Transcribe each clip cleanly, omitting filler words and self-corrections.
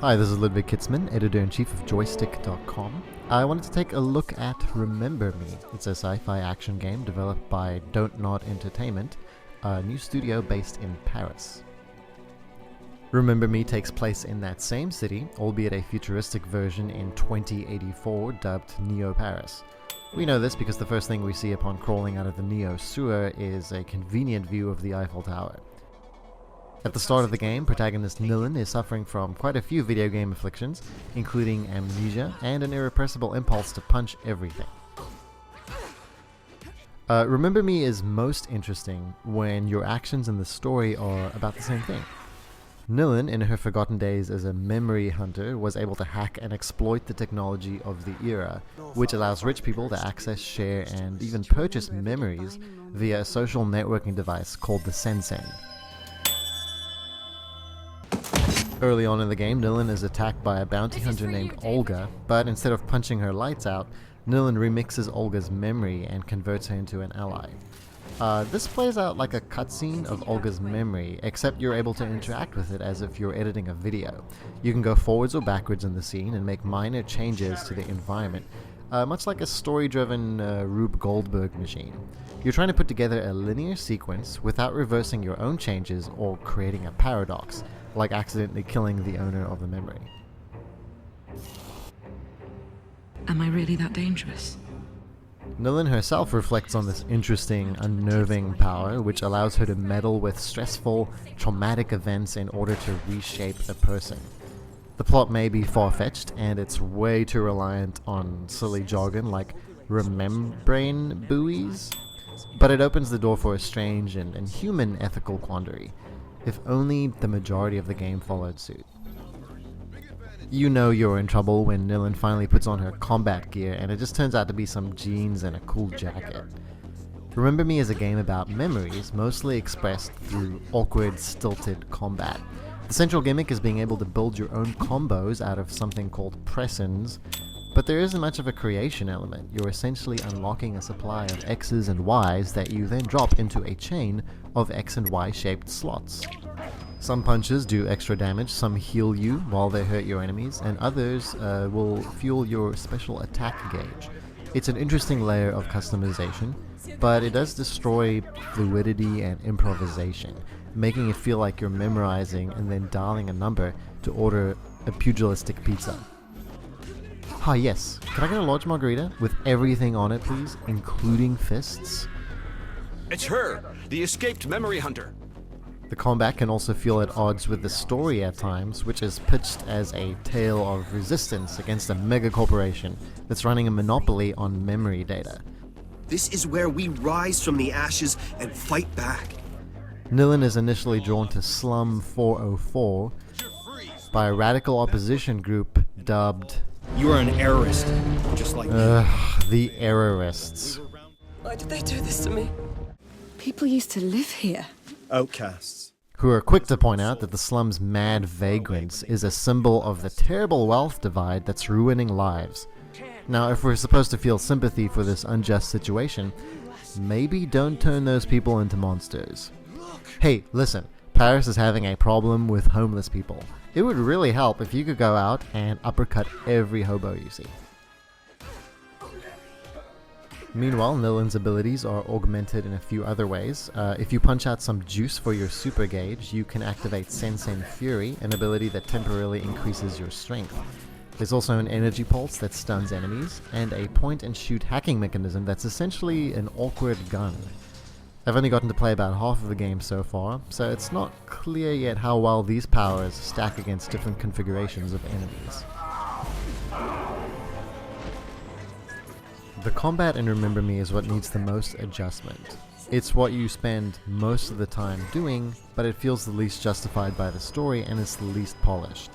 Hi, this is Ludwig Kitzman, editor-in-chief of Joystiq.com. I wanted to take a look at Remember Me. It's a sci-fi action game developed by Dontnod Entertainment, a new studio based in Paris. Remember Me takes place in that same city, albeit a futuristic version in 2084 dubbed Neo Paris. We know this because the first thing we see upon crawling out of the Neo sewer is a convenient view of the Eiffel Tower. At the start of the game, protagonist Nilin is suffering from quite a few video game afflictions, including amnesia and an irrepressible impulse to punch everything. Remember Me is most interesting when your actions in the story are about the same thing. Nilin, in her forgotten days as a memory hunter, was able to hack and exploit the technology of the era, which allows rich people to access, share, and even purchase memories via a social networking device called the Sensen. Early on in the game, Nilin is attacked by a bounty hunter named Olga, but instead of punching her lights out, Nilin remixes Olga's memory and converts her into an ally. This plays out like a cutscene of Olga's memory, except you're able to interact with it as if you're editing a video. You can go forwards or backwards in the scene and make minor changes to the environment, much like a story-driven Rube Goldberg machine. You're trying to put together a linear sequence without reversing your own changes or creating a paradox, like accidentally killing the owner of the memory. Am I really that dangerous? Nilin herself reflects on this interesting, unnerving power, which allows her to meddle with stressful, traumatic events in order to reshape a person. The plot may be far-fetched, and it's way too reliant on silly jargon like remembrane buoys, but it opens the door for a strange and human ethical quandary. If only the majority of the game followed suit. You know you're in trouble when Nilin finally puts on her combat gear and it just turns out to be some jeans and a cool jacket. Remember Me is a game about memories, mostly expressed through awkward, stilted combat. The central gimmick is being able to build your own combos out of something called presons, but there isn't much of a creation element. You're essentially unlocking a supply of X's and Y's that you then drop into a chain of X and Y shaped slots. Some punches do extra damage, some heal you while they hurt your enemies, and others will fuel your special attack gauge. It's an interesting layer of customization, but it does destroy fluidity and improvisation, making it feel like you're memorizing and then dialing a number to order a pugilistic pizza. Ah yes, can I get a large margarita with everything on it please, including fists? It's her, the escaped memory hunter. The combat can also feel at odds with the story at times, which is pitched as a tale of resistance against a mega corporation that's running a monopoly on memory data. This is where we rise from the ashes and fight back. Nilin is initially drawn to Slum 404 by a radical opposition group dubbed You are an errorist, just like the Errorists. Why did they do this to me? People used to live here. outcasts. Who are quick to point out that the slum's mad vagrants is a symbol of the terrible wealth divide that's ruining lives. Now, if we're supposed to feel sympathy for this unjust situation, maybe don't turn those people into monsters. Hey, listen, Paris is having a problem with homeless people. It would really help if you could go out and uppercut every hobo you see. Meanwhile, Nilin's abilities are augmented in a few other ways. If you punch out some juice for your super gauge, you can activate Sensen Fury, an ability that temporarily increases your strength. There's also an energy pulse that stuns enemies, and a point-and-shoot hacking mechanism that's essentially an awkward gun. I've only gotten to play about half of the game so far, so it's not clear yet how well these powers stack against different configurations of enemies. The combat in Remember Me is what needs the most adjustment. It's what you spend most of the time doing, but it feels the least justified by the story and is the least polished.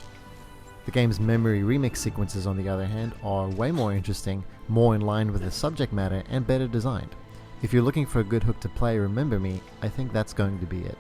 The game's memory remix sequences, on the other hand, are way more interesting, more in line with the subject matter, and better designed. If you're looking for a good hook to play Remember Me, I think that's going to be it.